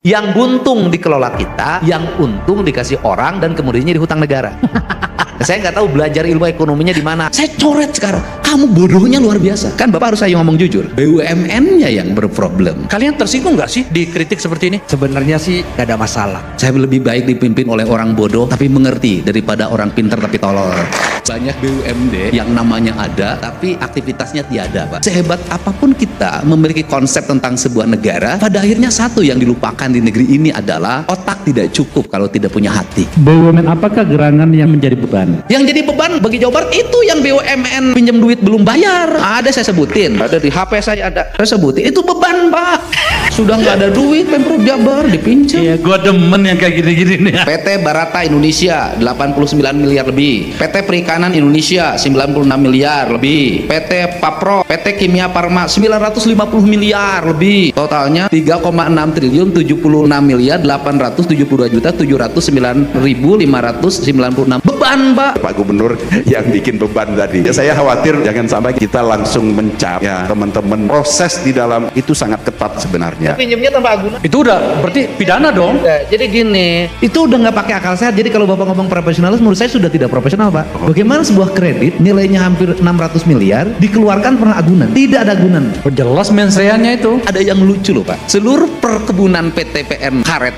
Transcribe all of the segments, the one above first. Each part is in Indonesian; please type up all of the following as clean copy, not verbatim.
Yang buntung dikelola kita, yang untung dikasih orang dan kemudiannya dihutang negara. Saya nggak tahu belajar ilmu ekonominya di mana. Saya coret sekarang. Kamu bodohnya luar biasa. Kan Bapak harus saya ngomong jujur. BUMN-nya yang berproblem. Kalian tersinggung nggak sih dikritik seperti ini? Sebenarnya sih gak ada masalah. Saya lebih baik dipimpin oleh orang bodoh tapi mengerti daripada orang pintar tapi tolol. Banyak BUMD yang namanya ada tapi aktivitasnya tiada, Pak. Sehebat apapun kita memiliki konsep tentang sebuah negara, pada akhirnya satu yang dilupakan di negeri ini adalah otak tidak cukup kalau tidak punya hati. BUMN apakah gerangan yang menjadi beban? Yang jadi beban bagi Jawa Barat itu yang BUMN pinjam duit belum bayar. Ada saya sebutin, ada di HP saya ada. Saya sebutin itu beban, Pak. Sudah nggak ada duit Pemprov Jabar dipinjam. Iya, gua demen yang kayak gini-gini nih. PT Barata Indonesia 89 miliar lebih. PT Perikanan Indonesia 96 miliar lebih. PT Papro, PT Kimia Farma 950 miliar lebih. Totalnya 3,6 triliun 76 miliar 872 juta 709.596. Beban, Pak. Pak Gubernur yang bikin beban tadi. Ya, saya khawatir jangan sampai kita langsung mencap ya teman-teman. Proses di dalam itu sangat ketat sebenarnya. Pinjamnya tanpa agunan. Itu udah berarti pidana dong. Jadi gini, itu udah nggak pakai akal sehat. Jadi kalau Bapak ngomong profesionalis, menurut saya sudah tidak profesional, Pak. Bagaimana sebuah kredit nilainya hampir 600 miliar dikeluarkan pernah agunan? Tidak ada agunan. Oh, jelas mensreanya itu. Ada yang lucu loh, Pak. Seluruh perkebunan PTPN karet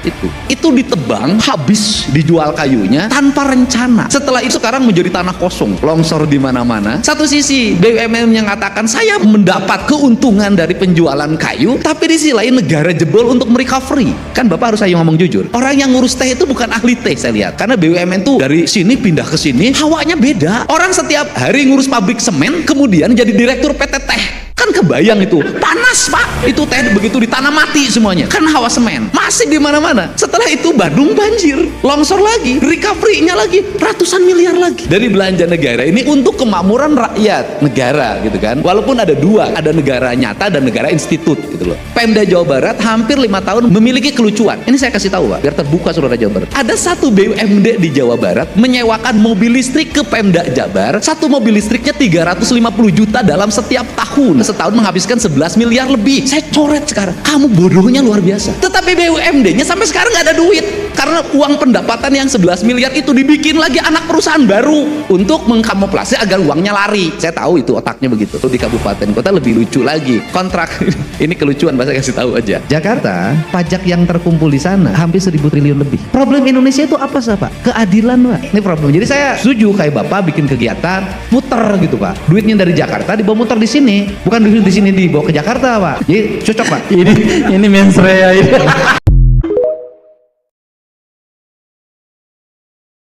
itu ditebang, habis dijual kayunya tanpa rencana. Setelah itu sekarang menjadi tanah kosong, longsor di mana-mana. Satu sisi BUMN yang mengatakan saya mendapat keuntungan dari penjualan kayu, tapi di sisi lain negara jebol untuk merecovery. Kan Bapak harus saya ngomong jujur. Orang yang ngurus teh itu bukan ahli teh saya lihat. Karena BUMN tuh dari sini pindah ke sini, hawanya beda. Orang setiap hari ngurus pabrik semen, kemudian jadi direktur PT Teh. Kan kebayang itu panas, Pak. Itu teh begitu ditanam mati semuanya kan hawa semen masih di mana-mana. Setelah itu Badung banjir, longsor lagi, recovery-nya lagi ratusan miliar lagi dari belanja negara ini untuk kemakmuran rakyat negara gitu kan. Walaupun ada dua, ada negara nyata dan negara institut gitu loh. Pemda Jawa Barat hampir 5 tahun memiliki kelucuan. Ini saya kasih tahu, Pak, biar terbuka saudara Jawa Barat. Ada satu BUMD di Jawa Barat menyewakan mobil listrik ke Pemda Jabar. Satu mobil listriknya 350 juta dalam setiap tahun. Setahun menghabiskan 11 miliar lebih. Saya coret sekarang. Kamu bodohnya luar biasa. Tetapi BUMD-nya sampai sekarang nggak ada duit. Karena uang pendapatan yang 11 miliar itu dibikin lagi anak perusahaan baru untuk mengkamuflase agar uangnya lari. Saya tahu itu otaknya begitu. Di kabupaten kota lebih lucu lagi. Kontrak ini kelucuan, saya kasih tahu aja. Jakarta, pajak yang terkumpul di sana hampir 1.000 triliun lebih. Problem Indonesia itu apa sih, Pak? Keadilan, Pak. Ini problem. Jadi saya setuju kayak Bapak bikin kegiatan muter gitu, Pak. Duitnya dari Jakarta dibawa muter di sini. Bukan di sini dibawa ke Jakarta, Pak. Jadi cocok, Pak. Ini mensrea ini.